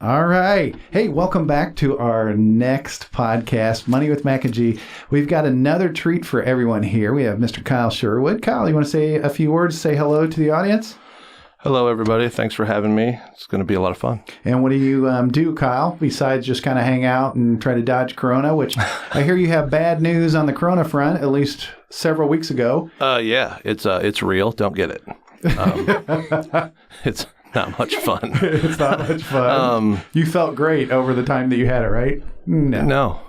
All right. Hey, welcome back to our next podcast, Money with Mac and G. We've got another treat for everyone here. We have Mr. Kyle Sherwood. Kyle, you want to say a few words, say hello to the audience? Hello, everybody. Thanks for having me. It's going to be a lot of fun. And what do you do, Kyle, besides just kind of hang out and try to dodge Corona, which I hear you have bad news on the Corona front, at least several weeks ago. Yeah, it's real. Don't get it. It's not much fun. It's not much fun. You felt great over the time that you had it, right? No.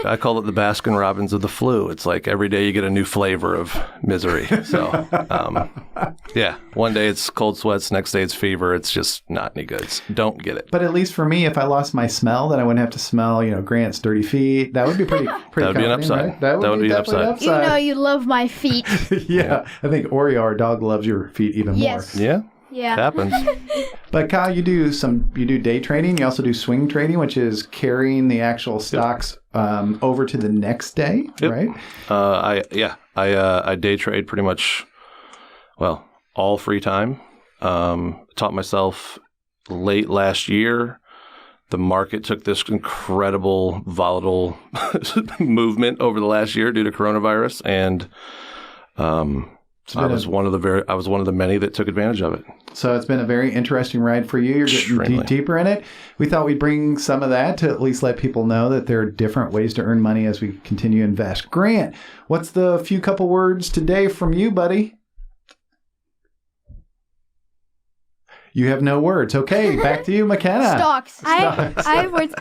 I call it the Baskin Robbins of the flu. It's like every day you get a new flavor of misery. So, yeah, one day it's cold sweats, next day it's fever. It's just not any good. Don't get it. But at least for me, if I lost my smell, then I wouldn't have to smell, Grant's dirty feet. That would be pretty. That would be an upside. Right? That would be an upside. You know you love my feet. Yeah, I think Oreo, our dog, loves your feet even more. Yeah. Yeah. It happens. But Kyle, you do day trading. You also do swing trading, which is carrying the actual stocks over to the next day, right? I day trade pretty much, all free time. Taught myself late last year. The market took this incredible volatile movement over the last year due to coronavirus, and I was one of the many that took advantage of it. So it's been a very interesting ride for you. You're getting deeper in it. We thought we'd bring some of that to at least let people know that there are different ways to earn money as we continue to invest. Grant, what's the few couple words today from you, buddy? You have no words. Okay, back to you, McKenna. Stocks. I have words.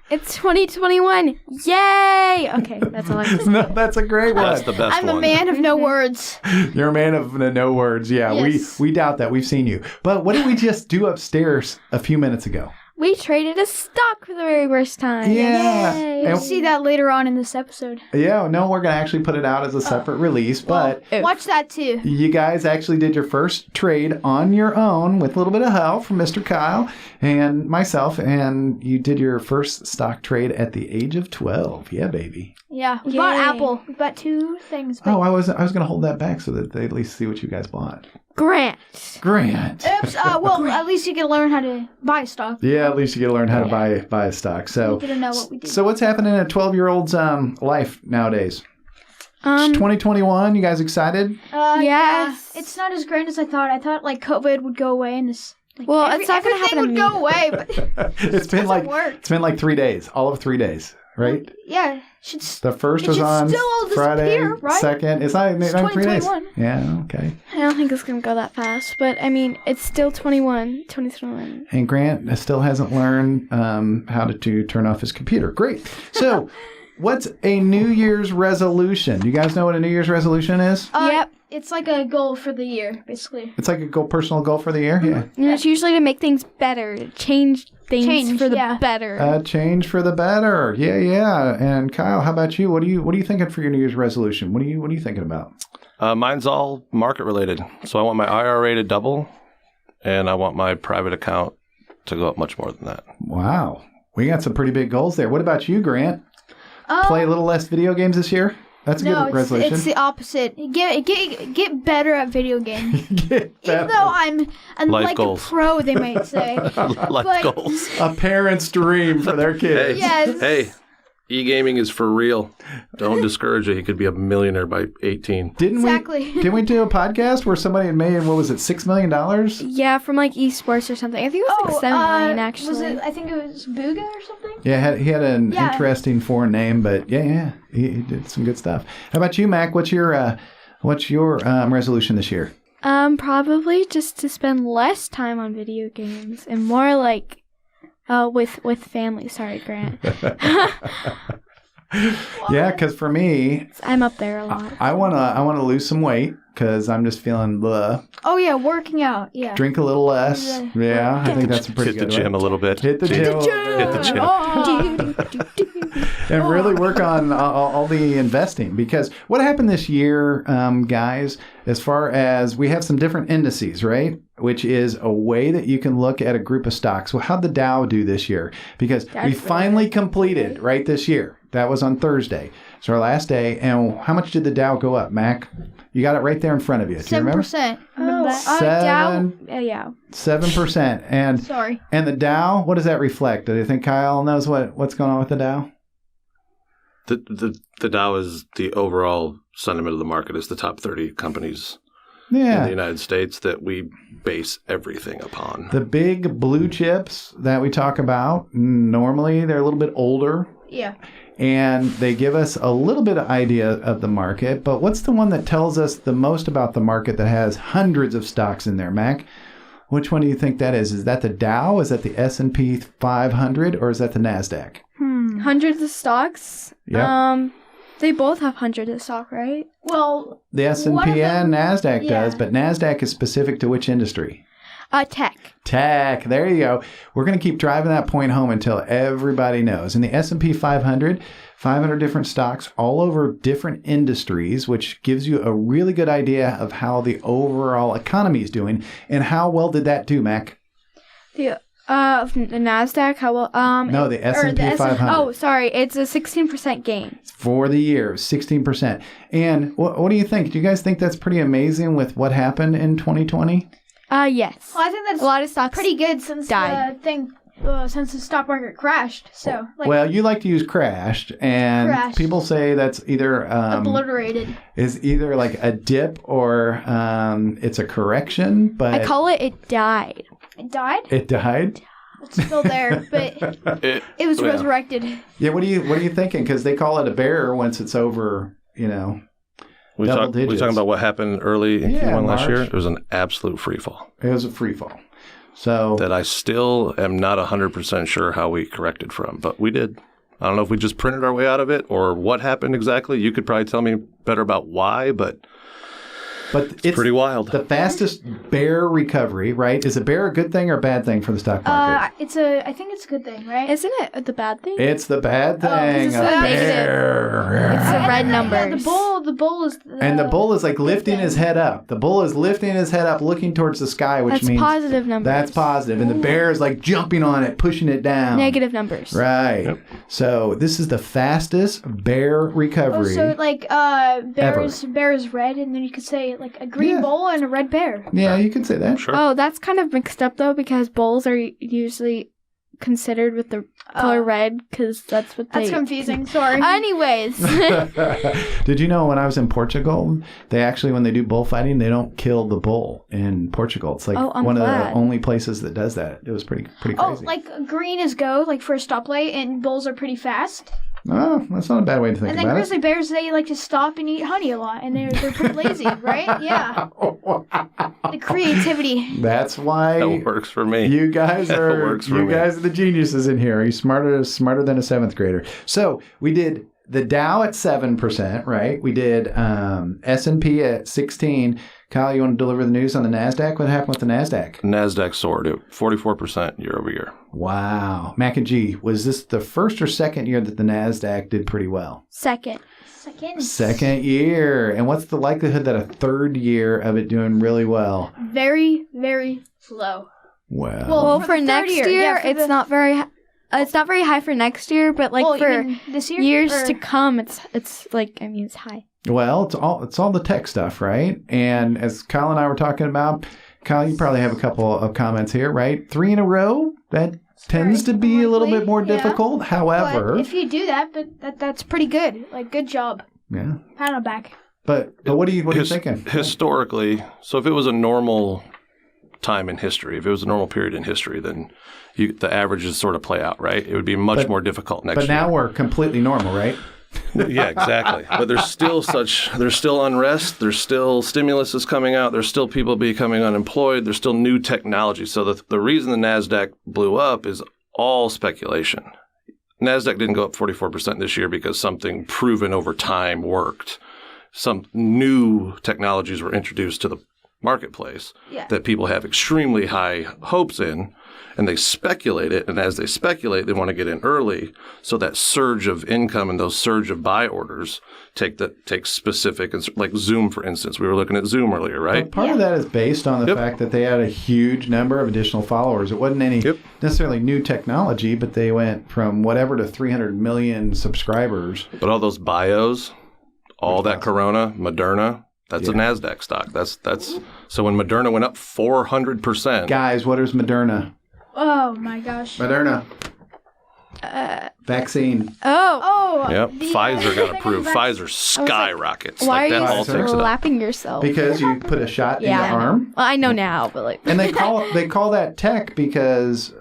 It's 2021. Yay! Okay, that's all I have to say. No, that's a great one. That's the best I'm one. a man of no words. You're a man of no words. Yeah, Yes. we doubt that. We've seen you. But what did we just do upstairs a few minutes ago? We traded a stock for the very first time. Yeah. Yay. You'll see that later on in this episode. Yeah, no, we're going to actually put it out as a separate release, but Watch that too. you guys actually did your first trade on your own with a little bit of help from Mr. Kyle and myself, and you did your first stock trade at the age of 12. Yeah, baby. Yeah, we Yay. bought Apple. We bought two things. Oh, I was going to hold that back so that they at least see what you guys bought. Grant. Oops. At least you can learn how to buy stock. Yeah, at least you get to learn how to buy a stock. So You get to know what we do. So what's happening in a 12-year-old's life nowadays? It's 2021. You guys excited? Yes. Yeah. It's not as great as I thought. I thought COVID would go away and this. Well, it's not going to happen to everything would me. go away, but It's been like 3 days, all of 3 days, right? yeah. The first was on still all Friday. disappear, right? Second, it's not 3 days. 2021. Yeah, okay. I don't think it's going to go that fast, but I mean, it's still 2021. And Grant still hasn't learned how to turn off his computer. Great. So, what's a New Year's resolution? Do you guys know what a New Year's resolution is? Yep. It's like a goal for the year, basically. It's like a personal goal for the year. Yeah. And it's usually to make things better, to change things for the yeah. better. Change for the better. Yeah. And Kyle, how about you? What are you thinking for your New Year's resolution? What are you thinking about? Mine's all market related. So I want my IRA to double, and I want my private account to go up much more than that. Wow, we got some pretty big goals there. What about you, Grant? Play a little less video games this year. That's a good resolution. It's the opposite. Get better at video games. Get better. Even though I'm Life like goals. a pro, they might say. Life goals. A parent's dream for their kids. Yes. Hey, e-gaming is for real. Don't discourage it. He could be a millionaire by 18. Didn't we do a podcast where somebody had made, what was it, $6 million? Yeah, from esports or something. I think it was like 7 million actually. Was it? I think it was Booga or something. Yeah, he had an Yeah. interesting foreign name, but yeah, he did some good stuff. How about you, Mac? What's your resolution this year? Probably just to spend less time on video games and more like with family. Sorry, Grant. Yeah, because for me, I'm up there a lot. I wanna lose some weight because I'm just feeling blah. Oh yeah, working out. Yeah. Drink a little less. Yeah, I think that's a pretty Hit good the gym one. a little bit. Hit the gym. Hit the gym. And really work on all the investing, because what happened this year, guys, as far as we have some different indices, right? which is a way that you can look at a group of stocks. Well, how'd the Dow do this year? Because we finally completed right this year. That was on Thursday. It's our last day. And how much did the Dow go up, Mac? You got it right there in front of you. Do you remember? 7%. Dow. Yeah. 7%. And Sorry. And the Dow, what does that reflect? Do you think Kyle knows what's going on with the Dow? The Dow is the overall sentiment of the market. Is the top 30 companies in the United States that we base everything upon. The big blue chips that we talk about, normally they're a little bit older. Yeah. And they give us a little bit of idea of the market. But what's the one that tells us the most about the market that has hundreds of stocks in there, Mac? Which one do you think that is? Is that the Dow? Is that the S&P 500? Or is that the NASDAQ? Hundreds of stocks? Yeah. They both have hundreds of stock, right? Well, The S&P and NASDAQ does, but NASDAQ is specific to which industry? Tech. Tech. There you go. We're going to keep driving that point home until everybody knows. In the S&P 500, 500 different stocks all over different industries, which gives you a really good idea of how the overall economy is doing. And how well did that do, Mac? The NASDAQ, how well? No, the S&P 500. Oh, sorry. It's a 16% gain. For the year, 16%. And what do you think? Do you guys think that's pretty amazing with what happened in 2020? Yes. Well, I think that's a lot of stocks pretty good since since the stock market crashed. So, well, you like to use crashed, and people say that's either obliterated. Is either like a dip or it's a correction. But I call it died. It died. It died. It's still there, but it was resurrected. Yeah. What are you thinking? Because they call it a bear once it's over. We talking about what happened early in Q1 last year. It was an absolute free fall. It was a free fall. So that I still am not 100% sure how we corrected from, but we did. I don't know if we just printed our way out of it or what happened exactly. You could probably tell me better about why, but it's pretty wild. The fastest bear recovery, right? Is a bear a good thing or a bad thing for the stock market? I think it's a good thing, right? Isn't it the bad thing? It's the bad thing. It's a bear. It's the red numbers. The bull is... and the bull is like lifting his head up. The bull is lifting his head up, looking towards the sky, which means... That's positive numbers. That's positive. And the bear is like jumping on it, pushing it down. Negative numbers. Right. Yep. So this is the fastest bear recovery bear is red, and then you could say like a green bull and a red bear. Yeah, you could say that. Sure. Oh, that's kind of mixed up though, because bulls are usually considered with the color red, because that's what That's confusing. Sorry. Anyways. Did you know when I was in Portugal, they actually, when they do bullfighting, they don't kill the bull in Portugal. It's like one of the only places that does that. It was pretty crazy. Oh, like green is go, like for a stoplight, and bulls are pretty fast. Oh, that's not a bad way to think about it. And then grizzly bears, they like to stop and eat honey a lot, and they're pretty lazy, right? Yeah. The creativity. That's why that works for me. You guys are guys are the geniuses in here. Are you smarter than a seventh grader? So we did the Dow at 7%, right? We did S&P at 16. Kyle, you want to deliver the news on the NASDAQ? What happened with the NASDAQ? NASDAQ soared at 44% year over year. Wow. Mac and G, was this the first or second year that the NASDAQ did pretty well? Second year. And what's the likelihood that a third year of it doing really well? Very, very low. Well, for next year, it's not very high for next year, but like for this year? years to come, it's like, I mean, it's high. Well, it's all the tech stuff, right? And as Kyle and I were talking about, Kyle, you probably have a couple of comments here, right? 3 in a row, that tends to be a little bit more difficult. However, but if you do that, that's pretty good. Like, good job. Yeah. Pat on the back. But what are you thinking? Historically, so if it was a normal time in history, if it was a normal period in history, then the averages sort of play out, right? It would be much more difficult next year. But now we're completely normal, right? Yeah, exactly. But there's still unrest. There's still stimulus is coming out. There's still people becoming unemployed. There's still new technology. So the reason the NASDAQ blew up is all speculation. NASDAQ didn't go up 44% this year because something proven over time worked. Some new technologies were introduced to the marketplace that people have extremely high hopes in. and they speculate it. And as they speculate, they want to get in early. So that surge of income and those surge of buy orders take specific, like Zoom, for instance. We were looking at Zoom earlier, right? But part of that is based on the fact that they had a huge number of additional followers. It wasn't any necessarily new technology, but they went from whatever to 300 million subscribers. But all those bios, all that Corona, Moderna, that's a NASDAQ stock. That's so when Moderna went up 400%. Guys, what is Moderna? Oh my gosh. Moderna. Vaccine. Oh. Yep. Pfizer got approved. Pfizer skyrockets. Why that are all you takes it up. slapping yourself? Because you put a shot in your arm. Well, I know now, but like. And they call that tech because,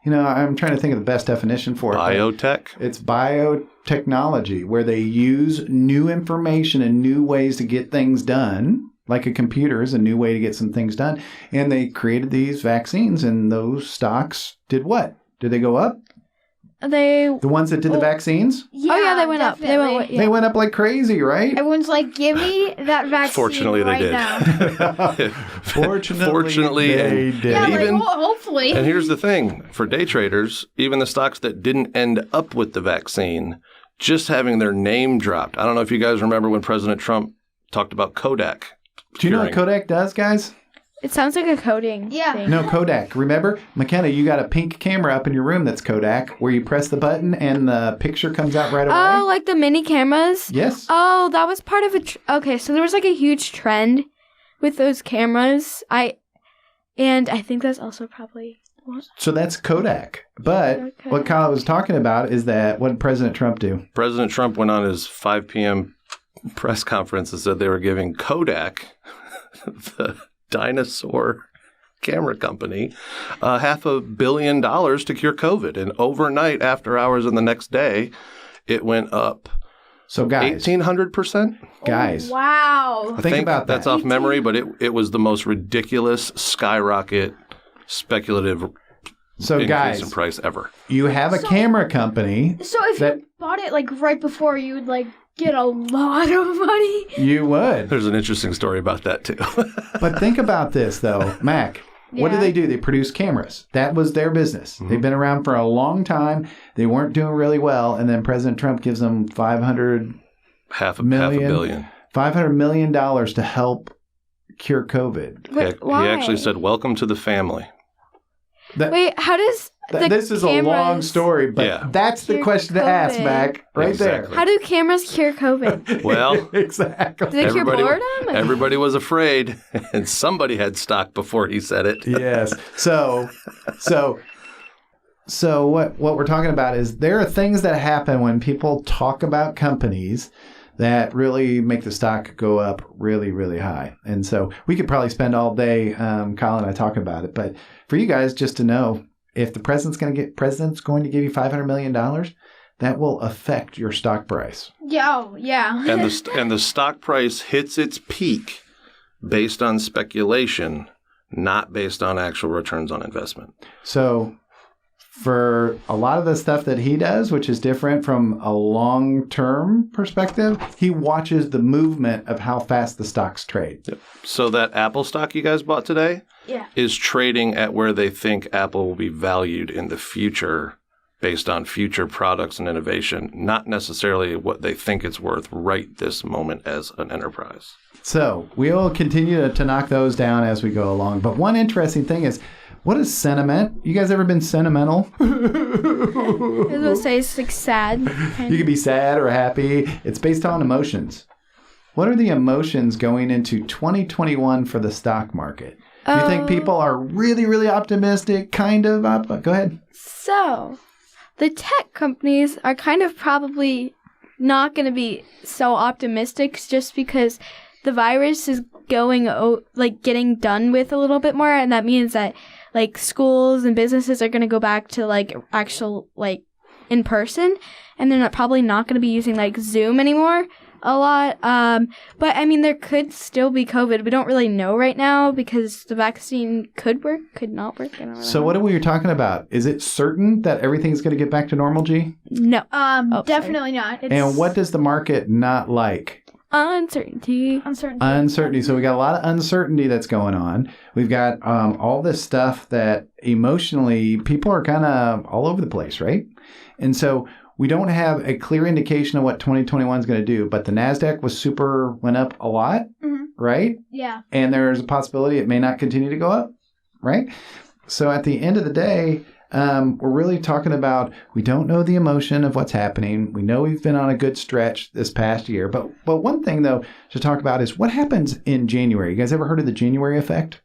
I'm trying to think of the best definition for it. Biotech? It's biotechnology, where they use new information and new ways to get things done. Like a computer is a new way to get some things done. And they created these vaccines, and those stocks did what? Did they go up? The ones that did the vaccines? Yeah, they went up. They went up like crazy, right? Everyone's like, give me that vaccine. Fortunately, right they did. Now. Fortunately, they did. Yeah, Even, hopefully. And here's the thing. For day traders, even the stocks that didn't end up with the vaccine, just having their name dropped. I don't know if you guys remember when President Trump talked about Kodak. Do you know what Kodak does, guys? It sounds like a coding thing. No, Kodak. Remember? McKenna, you got a pink camera up in your room that's Kodak, where you press the button and the picture comes out right away. Oh, like the mini cameras? Yes. Oh, that was part of okay, so there was like a huge trend with those cameras. I think that's also probably... So that's Kodak. But what Kyle was talking about is that, what did President Trump do? President Trump went on his 5 p.m. press conference and said they were giving Kodak, the dinosaur camera company, $500 million to cure COVID. And overnight, after hours and the next day, it went up. So guys, 1,800%. Guys, wow! I think about that. That's off memory, but it was the most ridiculous skyrocket speculative increase in price ever. You have a camera company. So if you bought it like right before, you would like get a lot of money. You would. There's an interesting story about that too. But think about this though, Mac. What do? They produce cameras. That was their business. Mm-hmm. They've been around for a long time. They weren't doing really well, and then President Trump gives them half a billion. $500 million to help cure COVID. He actually said, "Welcome to the family." Wait, how does this is a long story, but that's the question to ask, Mac. Right there. How do cameras cure COVID? Well, exactly. Do they cure boredom? Everybody was afraid, and somebody had stock before he said it. Yes. So what we're talking about is there are things that happen when people talk about companies that really make the stock go up really, really high. And so we could probably spend all day, Kyle and I, talking about it. But for you guys, just to know, if the president's going to give you $500 million, that will affect your stock price. Yeah, yeah. And the stock price hits its peak based on speculation, not based on actual returns on investment. So for a lot of the stuff that he does, which is different from a long-term perspective, he watches the movement of how fast the stocks trade. Yep. So that Apple stock you guys bought today is trading at where they think Apple will be valued in the future based on future products and innovation, not necessarily what they think it's worth right this moment as an enterprise. So we'll continue to knock those down as we go along. But one interesting thing is, what is sentiment? You guys ever been sentimental? I was going to say it's like sad. You could be sad or happy. It's based on emotions. What are the emotions going into 2021 for the stock market? Do you think people are really, really optimistic, kind of up? Go ahead. So, the tech companies are kind of probably not going to be so optimistic just because the virus is getting done with a little bit more, and that means that like schools and businesses are going to go back to like actual like in person, and they're probably not going to be using like Zoom anymore a lot. But I mean, there could still be COVID. We don't really know right now because the vaccine could work, could not work. I don't really know. What are we talking about? Is it certain that everything's going to get back to normal, G? No. Definitely not. And what does the market not like? Uncertainty. Uncertainty. So we got a lot of uncertainty that's going on. We've got all this stuff that emotionally people are kind of all over the place, right? And so we don't have a clear indication of what 2021 is going to do, but the NASDAQ went up a lot, right? Yeah. And there's a possibility it may not continue to go up, right? So at the end of the day, we're really talking about, we don't know the emotion of what's happening. We know we've been on a good stretch this past year. But one thing, though, to talk about is what happens in January. You guys ever heard of the January effect?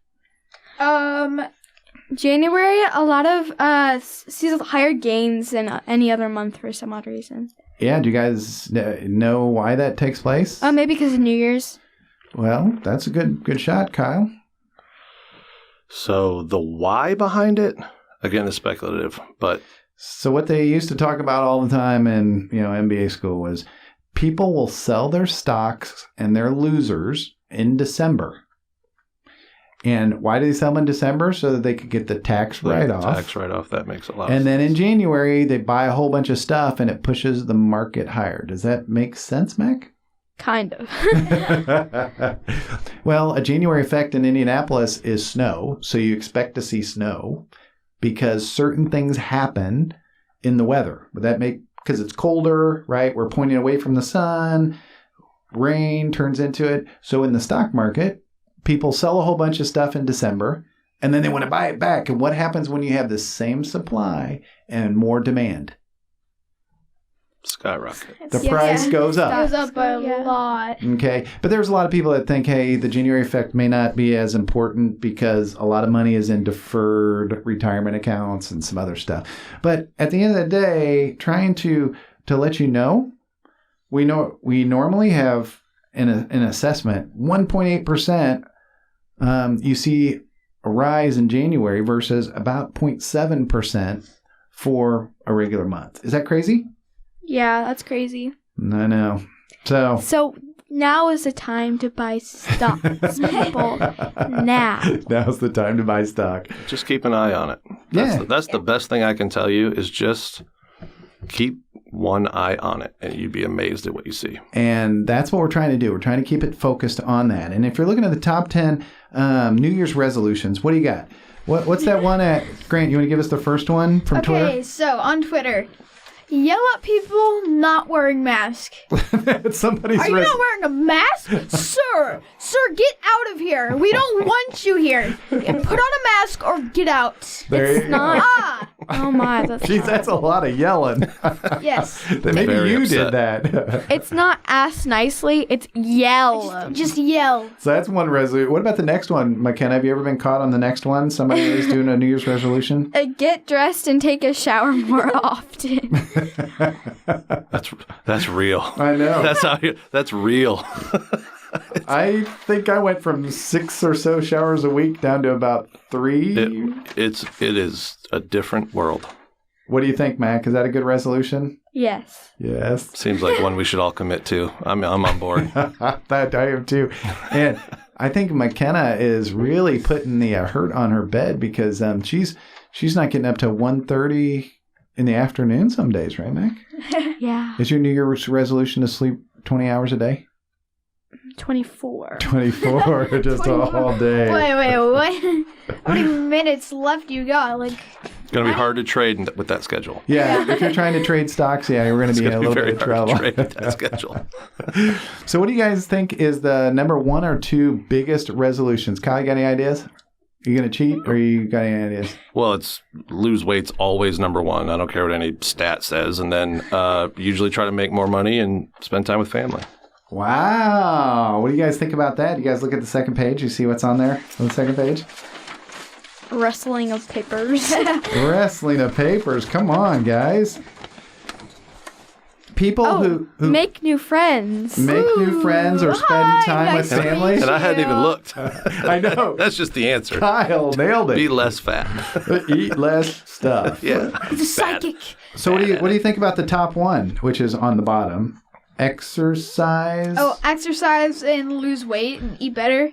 January, a lot of sees higher gains than any other month for some odd reason. Yeah, do you guys know why that takes place? Maybe because of New Year's. Well, that's a good shot, Kyle. So the why behind it, again, is speculative, but... So what they used to talk about all the time in MBA school was people will sell their stocks and their losers in December. And why do they sell them in December? So that they could get the tax write-off. Tax write-off, that makes a lot of sense. And then in January, they buy a whole bunch of stuff and it pushes the market higher. Does that make sense, Mac? Kind of. Well, a January effect in Indianapolis is snow. So you expect to see snow because certain things happen in the weather. Would that make, because it's colder, right? We're pointing away from the sun. Rain turns into it. So in the stock market, people sell a whole bunch of stuff in December, and then they want to buy it back. And what happens when you have the same supply and more demand? Skyrocket. The price goes up. Goes up a lot. Okay. But there's a lot of people that think, hey, the January effect may not be as important because a lot of money is in deferred retirement accounts and some other stuff. But at the end of the day, trying to let you know, we normally have an assessment, 1.8%. You see a rise in January versus about 0.7% for a regular month. Is that crazy? Yeah, that's crazy. I know. So now is the time to buy stocks, people. Now. Now's the time to buy stock. Just keep an eye on it. That's the best thing I can tell you is just keep one eye on it, and you'd be amazed at what you see. And that's what we're trying to do. We're trying to keep it focused on that. And if you're looking at the top 10 New Year's resolutions, what do you got? What's that one at? Grant, you want to give us the first one from Twitter? Okay, so on Twitter, yell at people not wearing masks. Somebody's Are you not wearing a mask? Sir, get out of here. We don't want you here. Put on a mask or get out. It's not. Oh my, that's a lot of yelling. Yes. Maybe Very you upset. did that. It's not ask nicely, it's yell. Just yell. So that's one resolution. What about the next one, McKenna? Have you ever been caught on the next one? Somebody is doing a New Year's resolution? Get dressed and take a shower more often. That's real. I know. That's real. I think I went from 6 or so showers a week down to about 3. It is a different world. What do you think, Mac? Is that a good resolution? Yes. Yes. Seems like one we should all commit to. I'm on board. That I am too. And I think McKenna is really putting the hurt on her bed because she's not getting up to 1:30 in the afternoon some days, right, Mac? Yeah. Is your New Year's resolution to sleep 20 hours a day? 24. 24, just all day. Wait, what? How many minutes left you got? It's going to be hard to trade with that schedule. Yeah, if you're trying to trade stocks, you're going to be in a little bit of trouble. Trade with that schedule. So what do you guys think is the number 1 or 2 biggest resolutions? Kyle, you got any ideas? Are you going to cheat or you got any ideas? Well, it's lose weight's always number 1. I don't care what any stat says. And then usually try to make more money and spend time with family. Wow. What do you guys think about that? You guys look at the second page. You see what's on there on the second page? Wrestling of papers. Wrestling of papers. Come on, guys. People who make new friends. Make new friends or spend time with family. And I hadn't even looked. I know. That's just the answer. Kyle nailed it. Be less fat. Eat less stuff. Yeah. It's a psychic. So what do you think about the top one, which is on the bottom? Exercise. Oh, exercise and lose weight and eat better.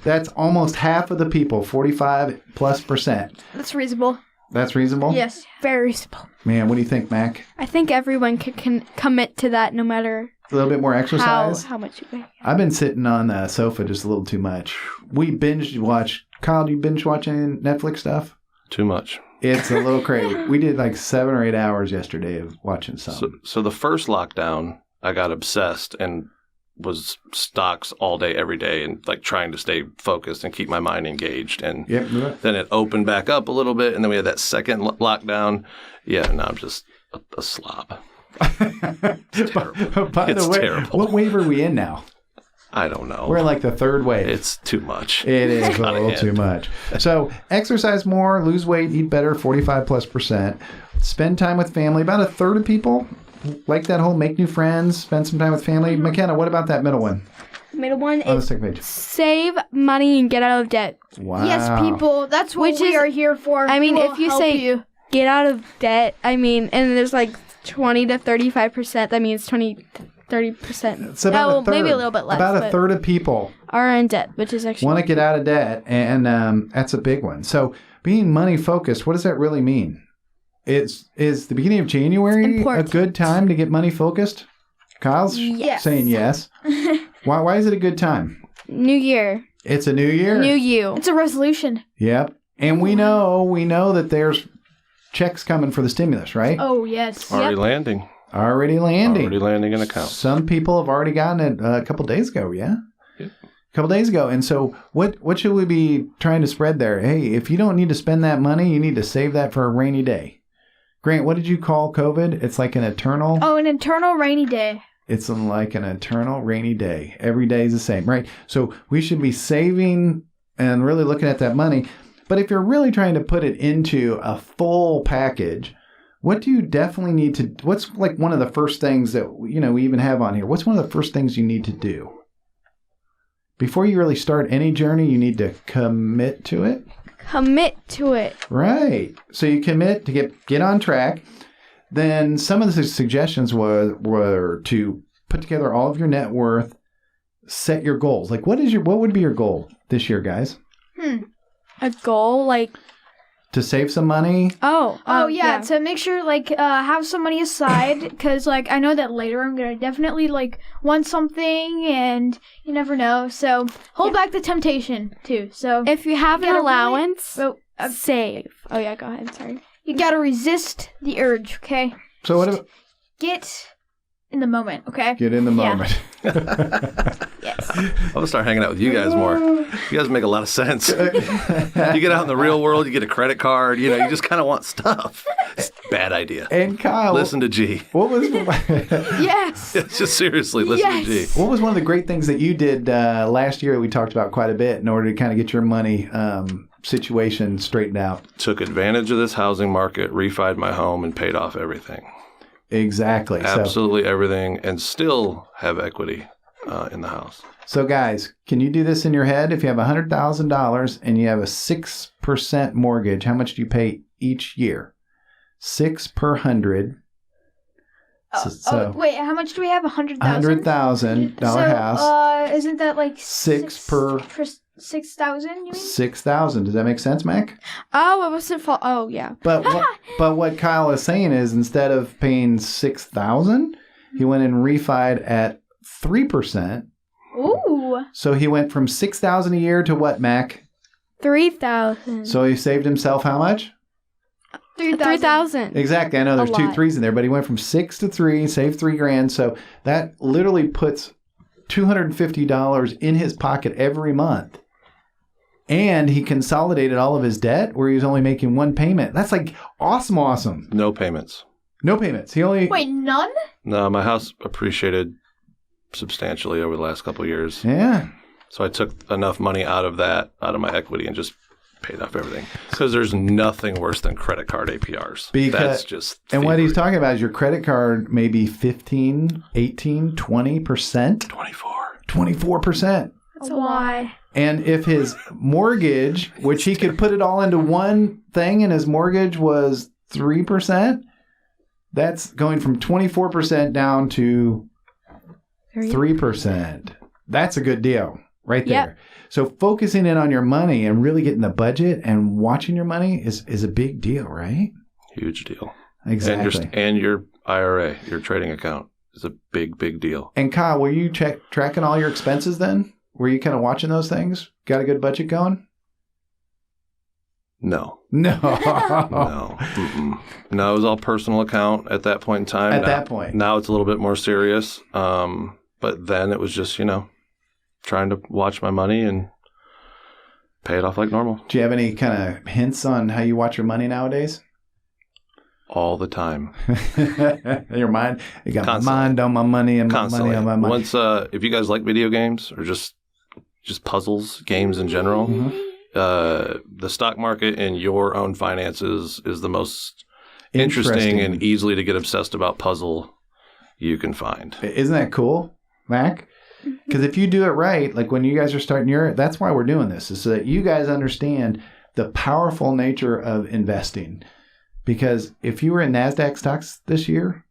That's almost half of the people, 45+%. That's reasonable. That's reasonable? Yes, very simple. Man, what do you think, Mac? I think everyone can commit to that no matter A little bit more exercise? how much you pay. I've been sitting on the sofa just a little too much. We binge watch. Kyle, do you binge watching Netflix stuff? Too much. It's a little crazy. We did like 7 or 8 hours yesterday of watching something. So the first lockdown, I got obsessed and was stocks all day, every day, and like trying to stay focused and keep my mind engaged. And Yep. then it opened back up a little bit, and then we had that second lockdown. Yeah, now I'm just a slob. It's terrible. By It's the way, terrible. what wave are we in now? I don't know. We're in like the third wave. It's too much. It is a Gotta little end. too much. So exercise more, lose weight, eat better, 45+%. Spend time with family. About a third of people like that whole make new friends, spend some time with family. McKenna, what about that middle one Middle one on the is second page? save money and get out of debt. Wow. Yes, people. That's what Which we is- are here for. I mean, We will if you help say you. get out of debt, I mean, and there's like 20 to 35%, that means 30%. It's about No, a third. maybe a little bit less. About a but third of people are in debt, which is actually want to get out of debt, and that's a big one. So being money focused, what does that really mean? Is the beginning of January Important. a good time to get money focused? Kyle's Yes. saying yes. Why is it a good time? New year, It's a new year. new you. It's a resolution. Yep. And we know that there's checks coming for the stimulus, right? Oh, yes. Already landing. Already landing. Already landing in accounts. Some people have already gotten it a couple days ago, yeah? Yep. A couple days ago. And so what should we be trying to spread there? Hey, if you don't need to spend that money, you need to save that for a rainy day. Grant, what did you call COVID? It's like an eternal... Oh, an eternal rainy day. It's like an eternal rainy day. Every day is the same, right? So we should be saving and really looking at that money. But if you're really trying to put it into a full package, what do you definitely need to... What's like one of the first things that, we even have on here? What's one of the first things you need to do? Before you really start any journey, you need to commit to it. Commit to it. Right. So you commit to get on track. Then some of the suggestions were to put together all of your net worth, set your goals. Like what would be your goal this year, guys? A goal, like, To save some money? Oh, yeah, to make sure, have some money aside, because, I know that later I'm going to definitely, want something, and you never know, so hold back the temptation, too, so... If you have an gotta allowance, really- save. Oh, yeah, go ahead, sorry. You gotta resist the urge, okay? So what about... Get in the moment, okay? Get in the Yeah. moment. Yes. I'm gonna start hanging out with you guys more. You guys make a lot of sense. You get out in the real world, you get a credit card. You just kind of want stuff. It's a bad idea. And Kyle... Listen to G. What was... Yes. Just seriously, listen to G. What was one of the great things that you did last year that we talked about quite a bit in order to kind of get your money situation straightened out? Took advantage of this housing market, refied my home, and paid off everything. Exactly. Absolutely everything, and still have equity in the house. So guys, can you do this in your head? If you have $100,000 and you have a 6% mortgage, how much do you pay each year? 6 per 100. Wait, how much do we have? 100,000? $100,000 house. Isn't that Six per- 6,000, you mean? 6,000. Does that make sense, Mac? Oh, it wasn't fall. Oh, yeah. But what Kyle is saying is instead of paying 6,000, he went and refied at 3%. Ooh. So he went from 6,000 a year to what, Mac? 3,000. So he saved himself how much? 3,000. Exactly. I know there's A two lot. threes in there, but he went from 6 to 3, saved $3,000. So that literally puts $250 in his pocket every month. And he consolidated all of his debt where he was only making one payment. That's awesome. No payments. No payments. He only... Wait, none? No, my house appreciated substantially over the last couple of years. Yeah. So I took enough money out of my equity, and just paid off everything. Because there's nothing worse than credit card APRs. That's just And what he's thievery. talking about is your credit card may be 15, 18, 20%. 24%. That's a lot. And if his mortgage, which he could put it all into one thing, and his mortgage was 3%, that's going from 24% down to 3%. That's a good deal. right there. Yep. So focusing in on your money and really getting the budget and watching your money is a big deal, right? Huge deal. Exactly. And your IRA, your trading account, is a big, big deal. And Kyle, were you tracking all your expenses then? Were you kind of watching those things? Got a good budget going? No. No. No. Mm-mm. No, it was all personal account at that point in time. At that point. Now it's a little bit more serious. But then it was just, trying to watch my money and pay it off like normal. Do you have any kind of hints on how you watch your money nowadays? All the time. Your mind? You got Constantly. my mind on my money and my Constantly. money on my money. Once, if you guys like video games or just puzzles, games in general, the stock market and your own finances is the most interesting and easily to get obsessed about puzzle you can find. Isn't that cool, Mac? Because if you do it right, like when you guys are starting that's why we're doing this, is so that you guys understand the powerful nature of investing. Because if you were in NASDAQ stocks this year,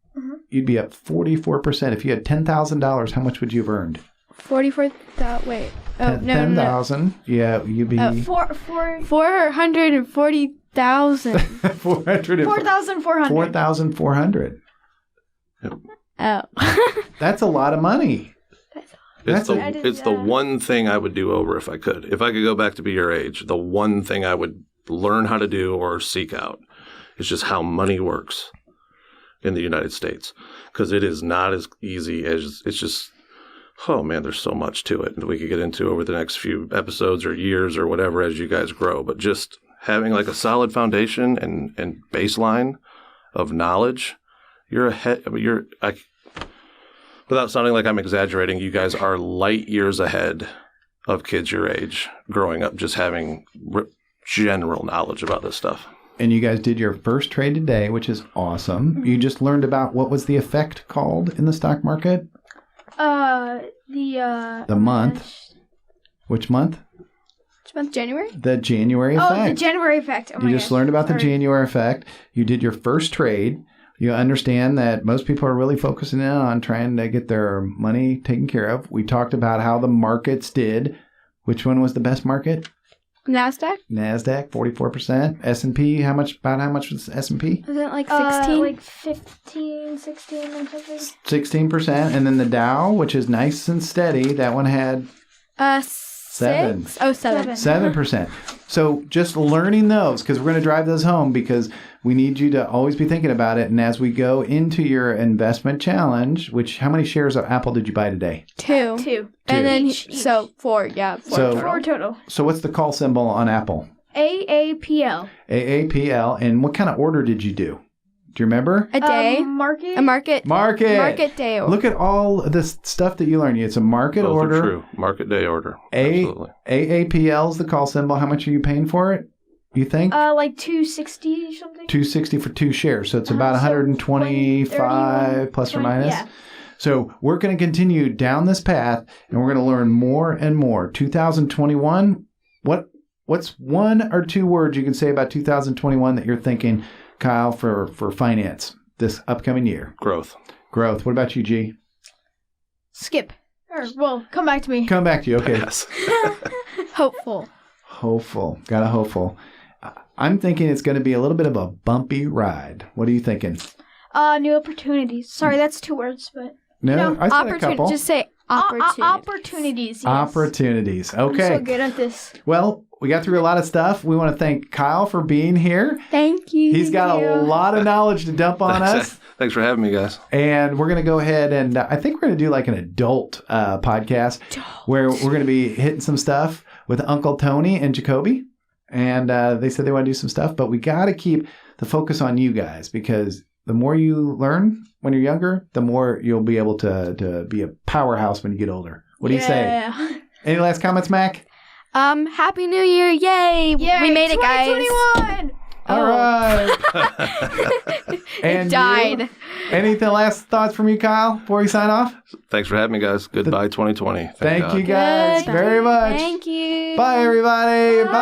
you'd be up 44%. If you had $10,000, how much would you have earned? 44,000. Wait. Oh, no. 10,000. Yeah, you'd be... 440,000. 4,400. 4,400. Oh. That's a lot of money. It's the one thing I would do over if I could. If I could go back to be your age, the one thing I would learn how to do or seek out is just how money works in the United States. Because it is not as easy as it's just, oh man, there's so much to it that we could get into over the next few episodes or years or whatever as you guys grow. But just having like a solid foundation and baseline of knowledge, you're ahead. I mean, without sounding like I'm exaggerating, you guys are light years ahead of kids your age growing up, just having general knowledge about this stuff. And you guys did your first trade today, which is awesome. You just learned about what was the effect called in the stock market? The month. Which month? Which month? January? The January effect. Oh, the January effect. Oh you just learned about the January effect. You did your first trade. You understand that most people are really focusing in on trying to get their money taken care of. We talked about how the markets did. Which one was the best market? NASDAQ, 44%. S&P, how much was S&P? Was it like 16? Like 15, 16 or something. 16%. And then the Dow, which is nice and steady, that one had 7. 6? Oh, 7. 7%. So just learning those, because we're going to drive those home, because we need you to always be thinking about it. And as we go into your investment challenge, how many shares of Apple did you buy today? 2. And then, so 4, yeah. 4 total. So what's the call symbol on Apple? AAPL. AAPL. And what kind of order did you do? Do you remember? A day. Market. A market. Market day order. Look at all this stuff that you learn. It's a market Both order. Are true. Market day order. Absolutely. AAPL is the call symbol. How much are you paying for it? You think? Like 260 something. 260 for 2 shares. So it's about 125 plus or minus. Yeah. So we're going to continue down this path, and we're going to learn more and more. 2021. What's 1 or 2 words you can say about 2021 that you're thinking, Kyle, for finance this upcoming year? Growth. What about you, G? Skip. Come back to me. Come back to you. Okay. Yes. Hopeful. Got a hopeful. I'm thinking it's going to be a little bit of a bumpy ride. What are you thinking? New opportunities. Sorry, that's 2 words, but... No, I said a couple. Just say opportunities. Opportunities, yes. Opportunities. Okay. I'm so good at this. Well, we got through a lot of stuff. We want to thank Kyle for being here. Thank you. He's got a lot of knowledge to dump on us. Thanks for having me, guys. And we're going to go ahead and I think we're going to do like an adult podcast where we're going to be hitting some stuff with Uncle Tony and Jacoby. And they said they want to do some stuff, but we got to keep the focus on you guys, because the more you learn when you're younger, the more you'll be able to be a powerhouse when you get older. What do you say? Any last comments, Mac? Happy New Year. Yay. We made it, guys. 2021. All right. And it died. Any last thoughts from you, Kyle, before we sign off? Thanks for having me, guys. Goodbye, 2020. Thank you guys very much. Thank you. Bye, everybody. Bye.